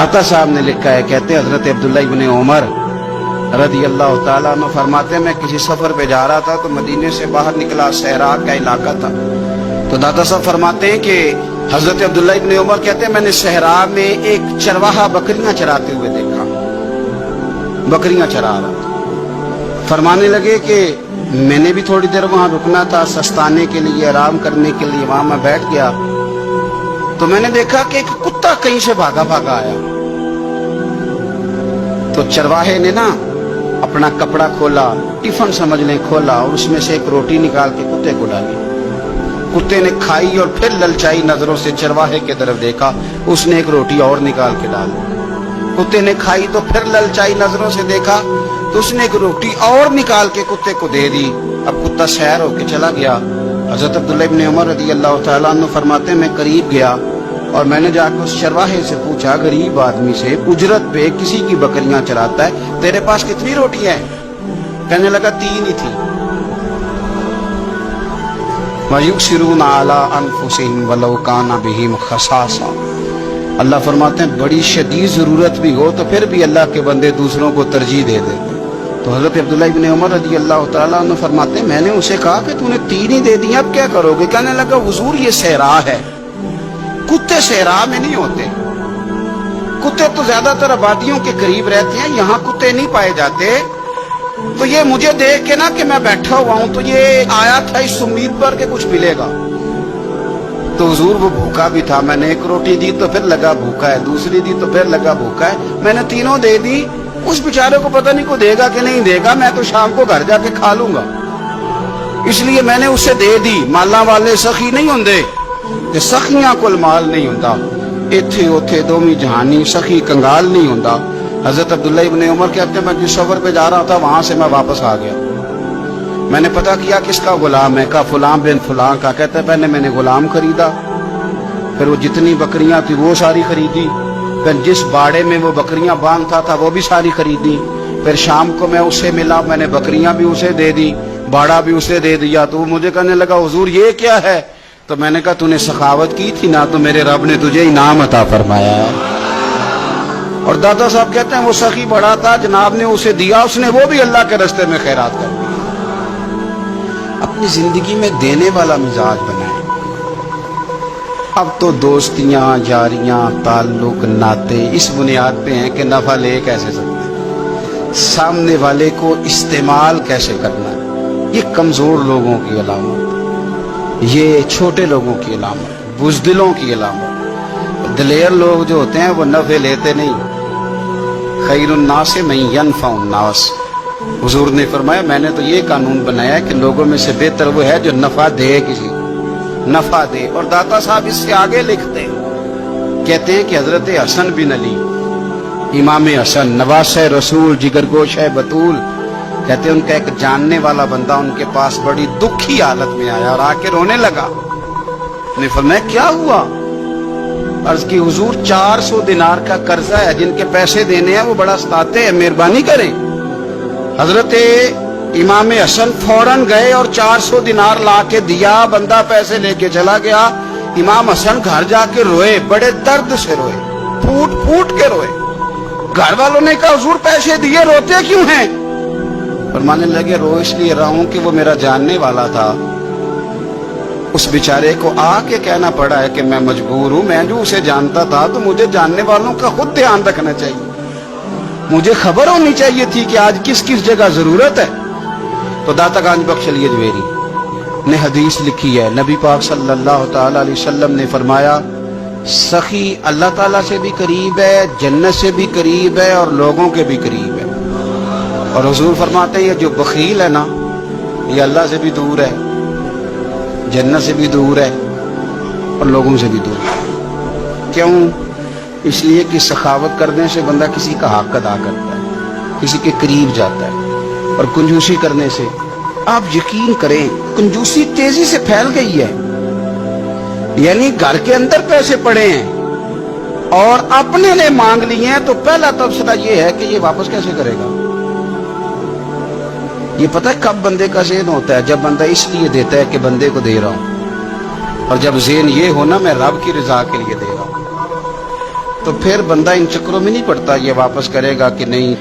दाता साहब ने लिखा है, कहते हैं हजरत अब्दुल्ला इब्न उमर रदी अल्लाह ताला अन्हु फरमाते हैं, मैं किसी सफर पे जा रहा था तो मदीने से बाहर निकला, सहरा का इलाका था। तो दाता साहब फरमाते हैं कि हजरत अब्दुल्ला इब्न उमर कहते हैं, मैंने सहरा में एक चरवाहा बकरियां चराते हुए देखा, बकरियां चरा रहा था। फरमाने लगे कि मैंने भी थोड़ी देर वहां रुकना था, सस्ताने के लिए, आराम करने के लिए वहां मैं बैठ गया। तो मैंने देखा कि एक कुत्ता कहीं से भागा भागा आया। तो चरवाहे ने ना अपना कपड़ा खोला, टिफिन समझ लें खोला, और उसमें से एक रोटी निकाल के कुत्ते को डाली। कुत्ते ने खाई और फिर ललचाई नजरों से चरवाहे की तरफ देखा, उसने एक रोटी और निकाल के डाल दी। कुत्ते ने खाई तो फिर ललचाई नजरों से देखा तो उसने एक रोटी और निकाल के कुत्ते को दे दी। अब कुत्ता सैर होके चला गया। हजरत अब्दुल्ला इब्न उमर रज़ी अल्लाह तआला अन्हु फरमाते, मैं करीब गया और मैंने जाकर उस चरवाहे से पूछा, गरीब आदमी से, उजरत पे किसी की बकरियां चराता है, तेरे पास कितनी रोटियां हैं? कहने लगा 3 ही थी। वयुक्सिरून अला अनफुसिहिम वलौ काना बिहिम खसासा। अल्लाह फरमाते हैं, बड़ी शदीद जरूरत भी हो तो फिर भी अल्लाह के बंदे दूसरों को तरजीह दे देते। तो हजरत अब्दुल्ला इब्न उमर रज़ी अल्लाह तआला अन्हु फरमाते हैं, मैंने उसे कहा कि तूने 3 ही दे दिए, अब क्या करोगे? कहने लगा, हुजूर ये सहरा है, कुत्ते सहरा में नहीं होते, कुत्ते तो ज्यादातर आबादियों के करीब रहते हैं, यहाँ कुत्ते नहीं पाए जाते। तो ये मुझे देख के ना कि मैं बैठा हुआ हूं तो ये आया था इस उम्मीद पर कि कुछ मिलेगा। तो हुजूर वो भूखा भी था, मैंने एक रोटी दी तो फिर लगा भूखा है, दूसरी दी तो फिर लगा भूखा है, मैंने 3 दे दी। उस बेचारे को पता नहीं को देगा कि नहीं देगा, मैं तो शाम को घर जाके खा लूंगा, इसलिए मैंने उसे दे दी। माला वाले सखी नहीं होंगे, सखियां कोल माल नहीं होता, इथे उथे दोमी जहानी सखी कंगाल नहीं होता। हजरत अब्दुल्ला इब्न उमर कहते हैं, मैं जिस सफर पे जा रहा था वहां से मैं वापस आ गया। मैंने पता किया किसका गुलाम है, का फुलां बिन फुलां का। कहते हैं, पहले मैंने गुलाम खरीदा, फिर वो जितनी बकरियां थी वो सारी खरीदी, फिर जिस बाड़े में वो बकरियां बांधता था वो भी सारी खरीदी, फिर शाम को मैं उससे मिला, मैंने बकरियां भी उसे दे दी, बाड़ा भी उसे दे दिया। तो वो मुझे कहने लगा, हुजूर ये क्या है? तो मैंने कहा, तूने सखावत की थी ना, तो मेरे रब ने तुझे इनाम अता फरमाया है। और दादा साहब कहते हैं, वो सखी बड़ा था, जनाब ने उसे दिया, उसने वो भी अल्लाह के रास्ते में खैरात कर दी। अपनी जिंदगी में देने वाला मिजाज बनाए। अब तो दोस्तियां, यारियां, ताल्लुक, नाते इस बुनियाद पे हैं कि नफा ले कैसे सकते, सामने वाले को इस्तेमाल कैसे करना है। ये कमजोर लोगों की अलामत, ये छोटे लोगों की अलामत, बुज़दिलों की अलामत। दिलेर लोग जो होते हैं वो नफे लेते नहीं। खैरुन नास मन यनफउन नास। हुजूर ने फरमाया, मैंने तो ये कानून बनाया है कि लोगों में से बेहतर वो है जो नफा दे, किसी को नफा दे। और दाता साहब इससे आगे लिखते हैं, कहते हैं कि हजरत हसन बिन अली, इमाम हसन, नवासे रसूल, जिगरगोश है बतूल, कहते हैं उनका एक जानने वाला बंदा उनके पास बड़ी दुखी हालत में आया और आके रोने लगा। ने फरमाया, क्या हुआ? अर्ज की, हुजूर 400 दिनार का कर्जा है, जिनके पैसे देने हैं वो बड़ा सताते हैं, मेहरबानी करें। हजरत इमाम हसन फौरन गए और 400 दिनार ला के दिया, बंदा पैसे लेके चला गया। इमाम हसन घर जाके रोए, बड़े दर्द से रोए, फूट फूट के रोए। घर वालों ने कहा, हुजूर पैसे दिए, रोते क्यों हैं? फरमाने लगे, रो इसलिए रहा हूं कि वो मेरा जानने वाला था, उस बेचारे को आके कहना पड़ा है कि मैं मजबूर हूं। मैं जो उसे जानता था तो मुझे जानने वालों का खुद ध्यान रखना चाहिए, मुझे खबर होनी चाहिए थी कि आज किस किस जगह जरूरत है। तो दाता गांज बख्श अली अजमेरी ने हदीस लिखी है, नबी पाक सल्लल्लाहु ताला अलैहि वसल्लम ने फरमाया, सखी अल्लाह ताला से भी करीब है, जन्नत से भी करीब है और लोगों के भी करीब है। और हुजूर फरमाते हैं, ये जो बखील है ना, ये अल्लाह से भी दूर है, जन्नत से भी दूर है और लोगों से भी दूर है। क्यों? इसलिए कि सखावत करने से बंदा किसी का हक अदा करता है, किसी के करीब जाता है। और कंजूसी करने से, आप यकीन करें, कंजूसी तेजी से फैल गई है। यानी घर के अंदर पैसे पड़े हैं और अपने लिए मांग लिए हैं, तो पहला तबसरा ये है कि ये वापस कैसे करेगा। ये पता है कब बंदे का ज़हन होता है? जब बंदा इसलिए देता है कि बंदे को दे रहा हूं, और जब ज़हन ये हो ना, मैं रब की रजा के लिए दे रहा हूं। تو پھر بندہ ان چکروں میں نہیں پڑتا یہ واپس کرے گا کہ نہیں